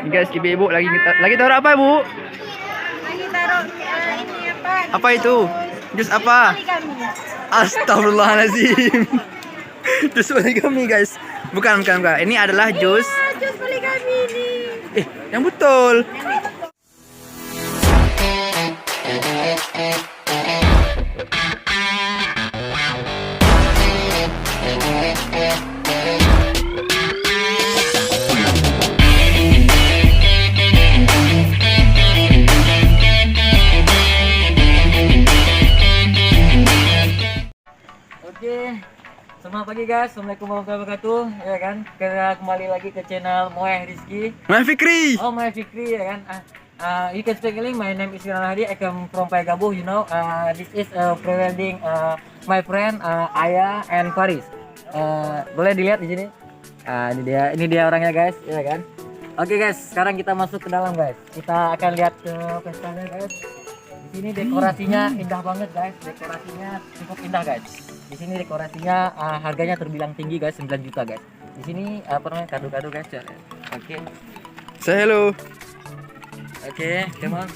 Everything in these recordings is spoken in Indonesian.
Ini guys, ibu-ibu lagi taruh apa, Bu? Lagi taruh ini apa? Apa itu? Jus apa? Poligami. Astagfirullahaladzim. Jus poligami, guys. Bukan. Ini adalah jus. Jus poligami ini. Yang betul. Oke, selamat pagi guys. Assalamualaikum warahmatullahi wabarakatuh. Ya kan, kita kembali lagi ke channel Moeh Rizky. Moeh Fikri. Oh, Moeh Fikri ya kan. You can speak English. My name is Irwan Hadi. I come from Payagabuh. You know, this is pre-wedding my friend Aya and Faris. Boleh dilihat di sini. Ini dia orangnya guys, ya kan. Oke guys, sekarang kita masuk ke dalam guys. Kita akan lihat ke pestanya guys. Di sini dekorasinya indah banget guys. Dekorasinya cukup indah guys. Di sini dekorasinya harganya terbilang tinggi guys, 9 juta guys. Di sini apa namanya, kado-kado guys. Oke. Say hello. Oke, come on.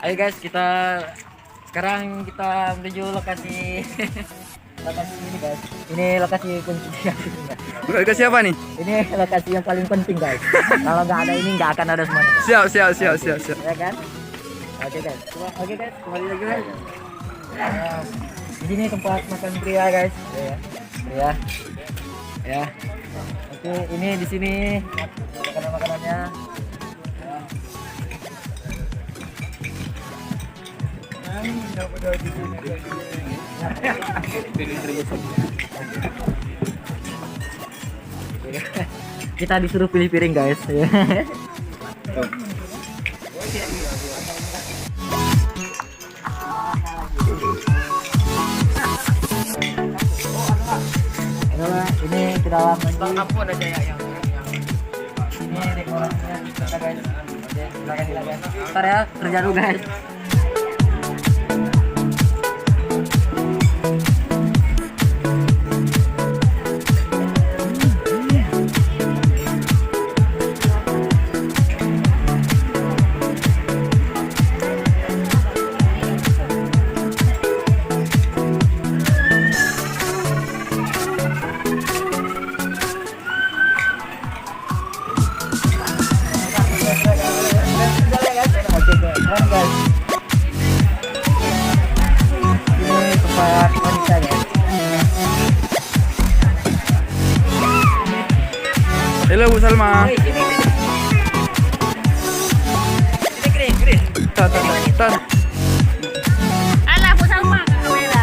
Ayo guys, sekarang kita menuju lokasi lokasi ini guys. Ini lokasi kunci. Lokasi apa nih? Ini lokasi yang paling penting guys. Kalau nggak ada ini nggak akan ada semuanya. Siap. Ya kan? Oke guys, kembali lagi guys. Di sini tempat makan pria guys. Ya. Ya. Oke, ini di sini makanannya. Kita disuruh pilih piring guys. Ini ke dalam lagi. Ini dekorasinya kita guys. Silakan. Ntar ya, kerja dulu guys. Halo Bu Salma. Tan. Alah, Bu Salma ke kamera.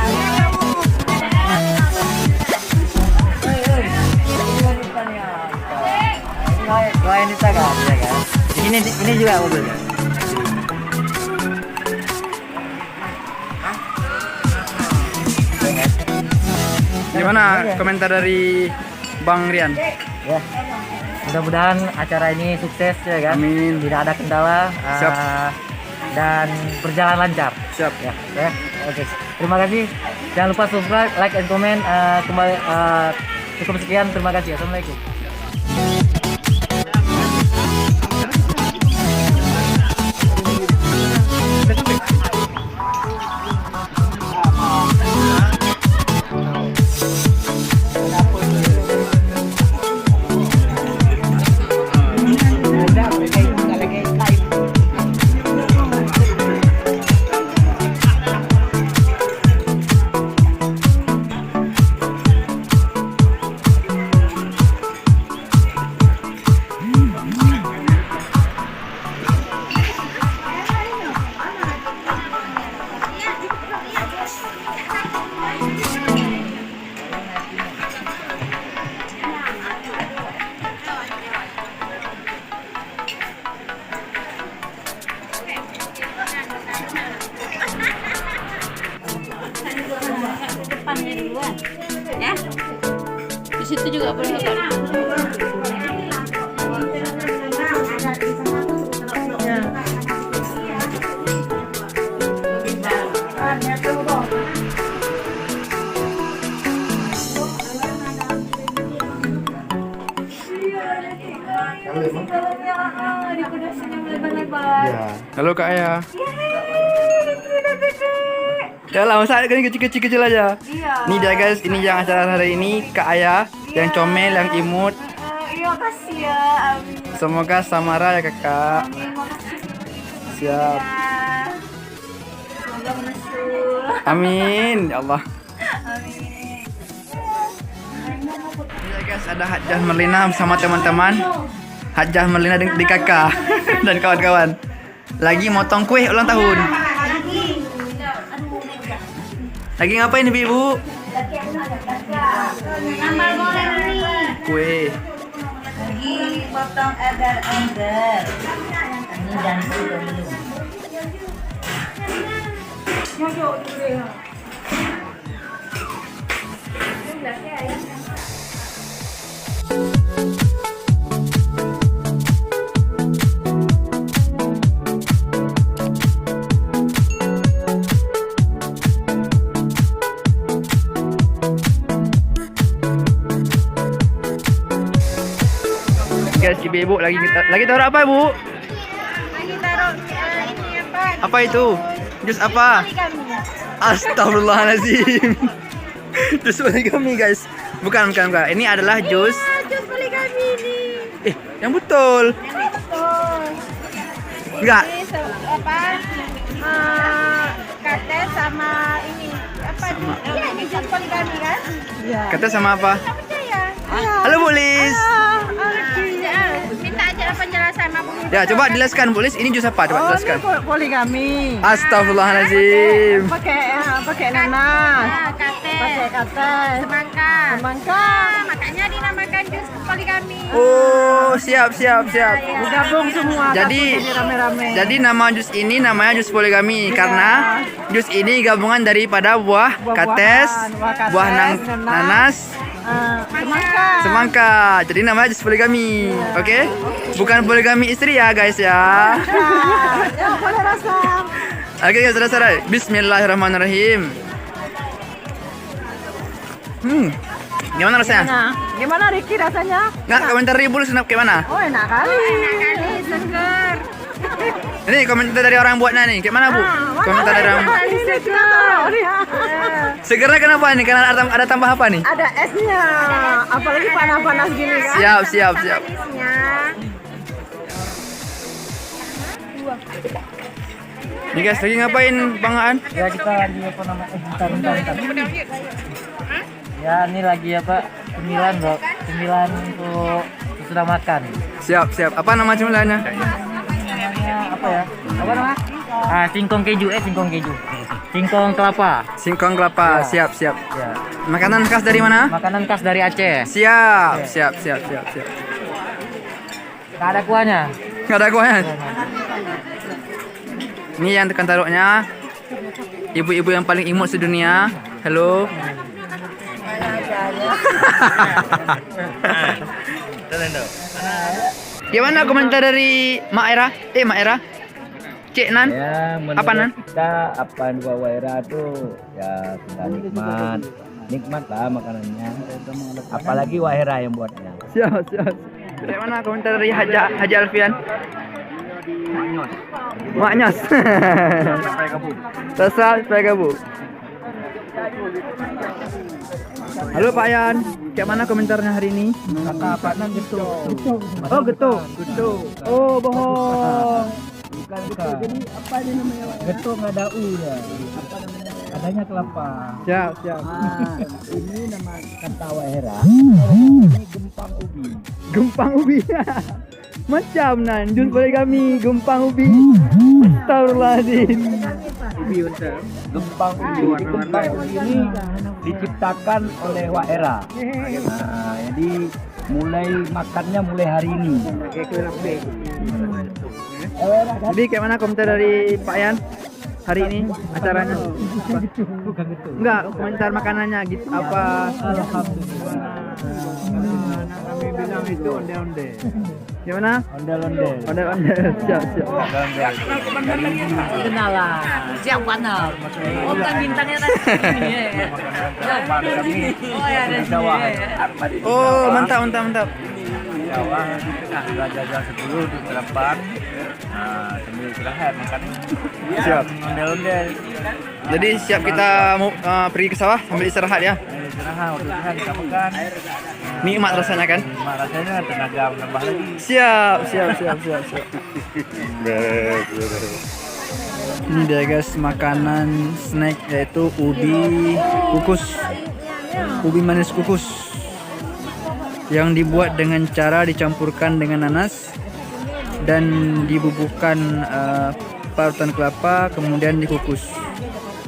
Wanita kan, ya kan? Ini juga mobilnya. Gimana komentar dari Bang Rian? Ya. Mudah-mudahan acara ini sukses ya kan. Amin. Tidak ada kendala. Siap. Dan berjalan lancar. Siap. Ya. Oke. Terima kasih. Jangan lupa subscribe, like, and comment. Kembali cukup sekian. Terima kasih. Assalamualaikum. Depannya duluan. Ya. Di situ juga boleh. Kalau Dalamnya dipedasin yang lebar-lebar. Ya. Halo Kak Aya. Yeay, udah gede. Ya lah, masa kan kecil-kecil aja. Iya. Ini dia guys, ini yang acara hari ini Kak Aya, yang comel, yang imut. Iya, kasih ya. Amin. Semoga samara ya Kakak. Amin, makasih Siap. ya. Semoga masuk. Amin. Ya Allah. Amin. Ya guys, ada Hajjah Merlina bersama teman-teman. Hajjah Merlina di kakak dan kawan-kawan. Lagi motong kue ulang tahun. Lagi ngapain ibu? Nambah goreng nih. Kue. Lagi potong agar-agar. Ini dan dulu. Guys, ibu lagi taruh apa ibu? Lagi taruh ini apa? Apa itu? Jus apa? Poligami. Astagfirullahaladzim. Jus poligami guys. Bukan. Ini adalah jus. Jus poligami nih. Yang betul. Betul. Enggak. Ini apa? Kate sama ini apa? Iya, ini jus poligami kan? Iya. Kata sama apa? Nggak percaya. Halo Bu Lis. Minta aja penjelasan sama Bu. Ya, coba jelaskan Bu Lis, ini jus apa? Coba jelaskan. Poligami. Astagfirullahaladzim. Pakai nanas, Kate. pakai kate, Semangka. semangka. Makanya dinamakan jus poligami. Oh, siap. Digabung semua. Jadi- gabung rame-rame. Jadi nama jus ini namanya jus poligami karena jus ini gabungan daripada buah kates, buah nanas, Semangka. semangka. Jadi namanya jus poligami. Oke? Bukan poligami istri ya, guys ya. Ya, boleh rasa. Oke, guys, saudara. Bismillahirrahmanirrahim. Gimana rasanya? Nah, gimana Ricky rasanya? Nggak, komentar dulu senap gimana? Oh, enak kali. Kali seger. Ini komentar dari orang buatnya nih. Gimana Bu? Komentar dari orang. Ini juga. Segera kenapa nih? Karena ada tambah apa nih? Ada esnya. Apalagi panas-panas gini kan. Siap. Manisnya. Nih guys, lagi ngapain Bang Aan? Ya kita lagi apa namanya? Bentar. Ya ini lagi apa? Cemilan bro. Cemilan untuk sudah makan. Siap. Apa nama cemilannya? Namanya apa ya? Apa namanya? Singkong keju. Singkong kelapa. Singkong kelapa. Ya. Siap. Ya. Makanan khas dari mana? Makanan khas dari Aceh. Siap. Nggak ada kuahnya. Nggak ada kuahnya. Ini yang tekan taruhnya. Ibu-ibu yang paling imut sedunia. Halo. Gimana komentar dari Mak Era? Cik Nan? Ya, menurut Apa, Nan? kita apaan buah waira tuh ya sudah nikmat lah makanannya. Apalagi waira yang buatnya. Siap. Bagaimana komentar dari Haji Alfian? Maknyos. Rasa supaya gabung. Halo Pak Yan, kayak mana komentarnya hari ini? Kata Pak Nan gitu. Oh getuk. Oh bohong. Bukan. Jadi apa ini namanya? Getuk nggak ada u ya. Apa namanya? Adanya kelapa. Siap. Ini nama kata waira. Ini gempang ubi. Macam Nan, jus poligami, gempang ubi. Astagfirullahaladzim. Gempang ubi. Gempang ubi ini diciptakan oleh waira. Nah, jadi mulai makannya mulai hari ini. Jadi kayak mana komentar dari Pak Yan hari ini acaranya? Bukan gitu. Enggak, komentar makanannya gitu apa? Alhamdulillah. Kami bilang itu onde-onde. Gimana? Ondel-ondel. Siap. Kenalan. Siap panel. Oh, kan bintangnya tadi. Kami Oh, ya ada sini. Oh, mantap. awal di tengah jam 10 di depan. Nah, sambil istirahat makan. Siap. Ondel-ondel. Jadi siap kita mau pergi ke sawah sambil istirahat ya. Istirahat, waktu istirahat kita makan. Nikmat rasanya kan? Nikmat rasanya, tenaga menambah lagi. Siap. Ini dia guys, makanan snack yaitu ubi kukus. Ubi manis kukus. Yang dibuat dengan cara dicampurkan dengan nanas dan dibubuhkan parutan kelapa, kemudian dikukus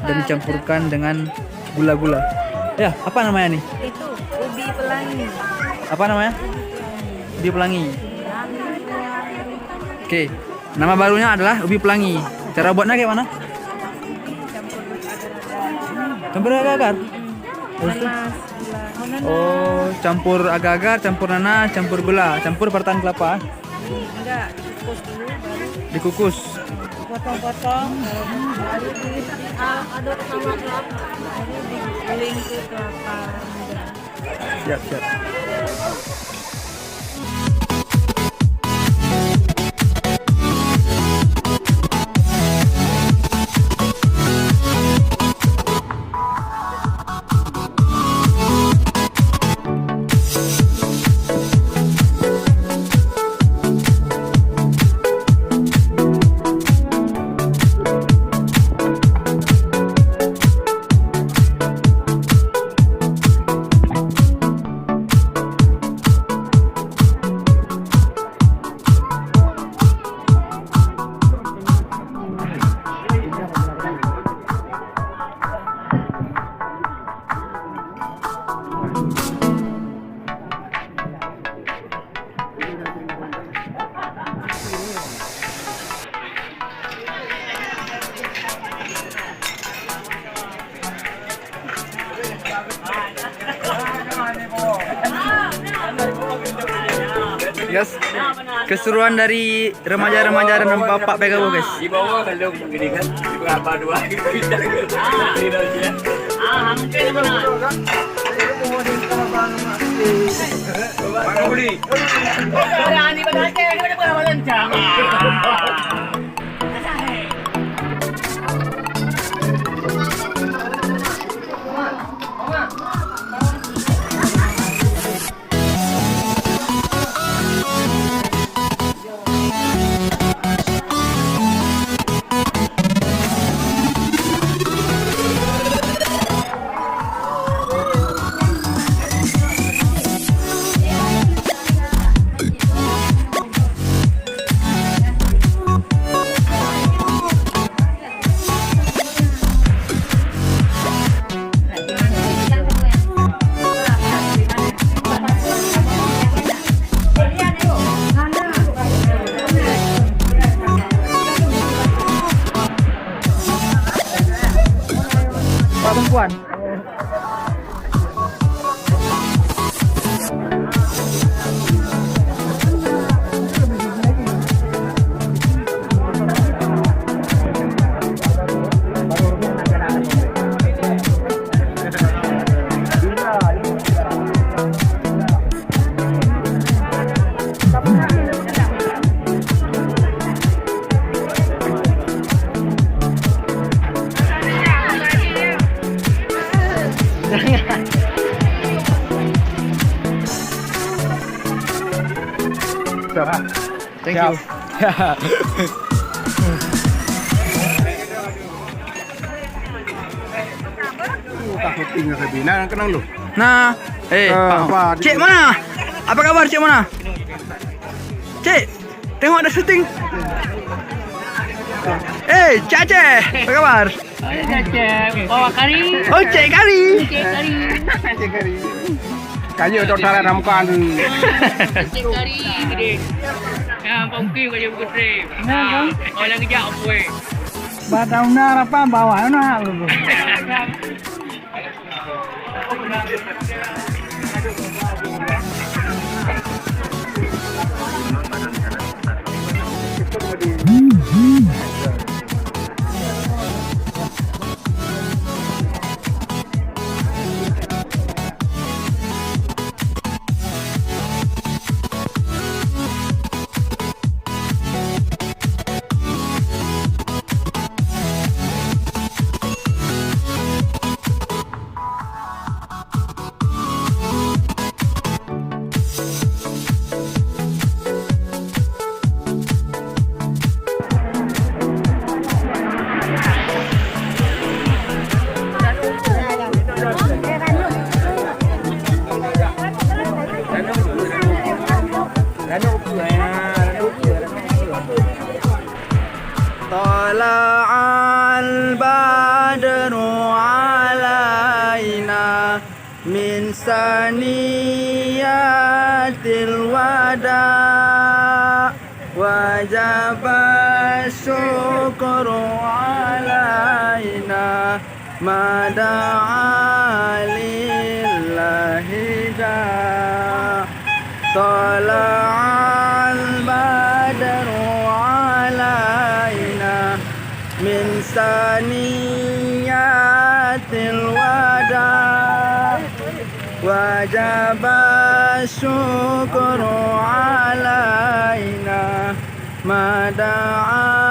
dan dicampurkan dengan gula-gula. Ya, apa namanya nih? Itu ubi pelangi. Apa namanya? Ubi pelangi. Oke, nama barunya adalah ubi pelangi. Cara buatnya kayak mana? Campur agar-agar. Oh, campur agar-agar, campur nanas, campur gula, campur parutan kelapa. Enggak, dikukus dulu baru Dikukus. potong-potong baru diaduk sama kelapa baru digiling ke kelapa muda. Siap. Guys, keseruan dari remaja-remaja dan bapak PKB guys. Di bawah kalau begini kan, berapa dua kita. Mana beli? Perempuan. Thank you. Takut tinggal ke Bina, kenal lu? Nah, apa? Cik mana? Apa kabar Cik mana? Cik, tengok ada syuting. Cik Aceh, apa kabar? Bawa kari. Oh, Cik Kari. Kayu total ramkan. Cik kari gede. Ya, pungki kaya begitu. Orang kerja apa? Batauna apa bawa na lu. Tala'al badru alaina min saniyatil wada wajaba syukru alaina mada'a lillahi da tala'al badru alaina min saniyatil wada wajaba syukru alaina mada'a